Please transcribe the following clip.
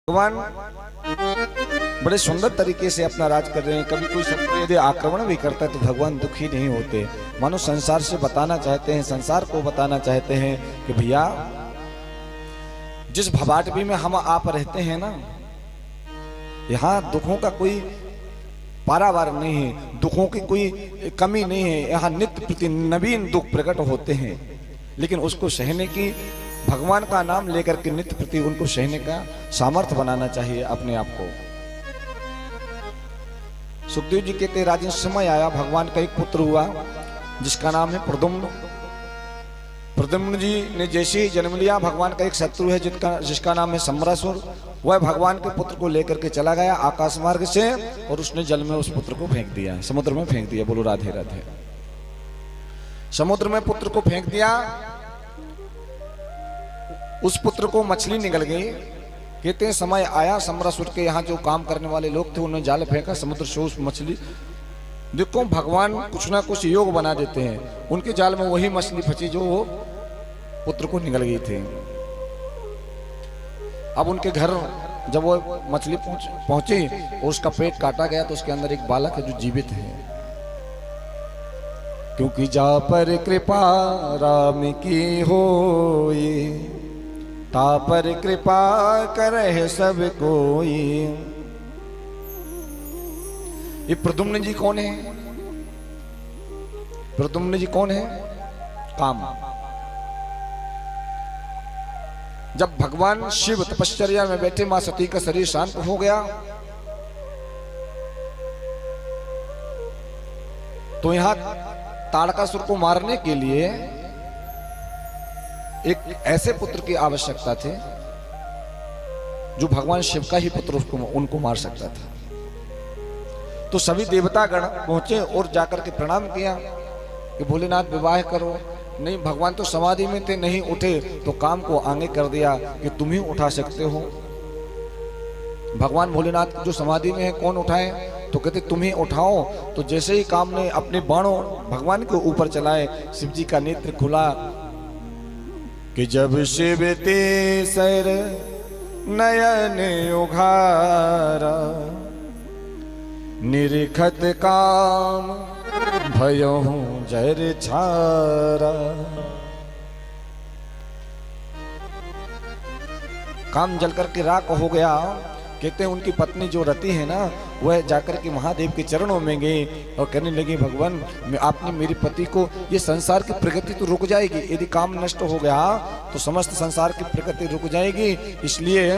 भगवान बड़े सुंदर तरीके से अपना राज कर रहे हैं। कभी कोई शत्रु यदि आक्रमण भी करता है तो भगवान दुखी नहीं होते। मानो संसार से बताना चाहते हैं, संसार को बताना चाहते हैं कि भैया जिस भवाटवी में हम आप रहते हैं ना, यहाँ दुखों का कोई पारावार नहीं है, दुखों की कोई कमी नहीं है। यहाँ नित्य प्रति नवीन दुख प्रकट होते हैं, लेकिन उसको सहने की, भगवान का नाम लेकर के नित्य प्रति उनको सहने का सामर्थ्य बनाना चाहिए अपने आप को। सुखदेव जी कहते राजन समय आया, भगवान का एक पुत्र हुआ जिसका नाम है प्रद्युम्न। प्रद्युम्न जी ने जैसे ही जन्म लिया, भगवान का एक शत्रु है जिसका नाम है सम्रासुर, वह भगवान के पुत्र को लेकर के चला गया आकाश मार्ग से और उसने जल में उस पुत्र को फेंक दिया, समुद्र में फेंक दिया। बोलो राधे राधे। समुद्र में पुत्र को फेंक दिया, उस पुत्र को मछली निकल गई। कहते हैं समय आया, सम्रासुर के यहाँ जो काम करने वाले लोग थे उन्होंने जाल फेंका, समुद्र से उस मछली, देखो भगवान कुछ ना कुछ योग बना देते हैं। उनके जाल में वही मछली फंसी जो वो पुत्र को निकल गई थी। अब उनके घर जब वो मछली पहुंची और उसका पेट काटा गया तो उसके अंदर एक बालक है जो जीवित है। क्योंकि जा पर कृपा राम की होई, ता पर कृपा करे सब कोई। ये प्रद्युम्न जी कौन है? प्रद्युम्न जी कौन है? काम। जब भगवान शिव तपश्चर्या में बैठे, मां सती का शरीर शांत हो गया तो यहां ताड़कासुर को मारने के लिए एक ऐसे पुत्र की आवश्यकता थी जो भगवान शिव का ही पुत्र उनको मार सकता था। तो सभी देवता गण पहुंचे और जाकर के प्रणाम किया कि भोलेनाथ विवाह करो। नहीं, भगवान तो समाधि में थे, नहीं उठे तो काम को आगे कर दिया कि तुम ही उठा सकते हो। भगवान भोलेनाथ जो समाधि में है कौन उठाए? तो कहते तुम ही उठाओ। तो जैसे ही काम ने अपने बाणों भगवान के ऊपर चलाए, शिव जी का नेत्र खुला कि जब शिव ते सर नयन उघारा, निरखत काम भयहु जर छारा। काम जल करके राख हो गया। कहते हैं उनकी पत्नी जो रति है ना, वह जाकर के महादेव के चरणों में गई और कहने लगी भगवान आपने मेरे पति को, ये संसार की प्रगति तो रुक जाएगी, यदि काम नष्ट हो गया तो समस्त संसार की प्रगति रुक जाएगी, इसलिए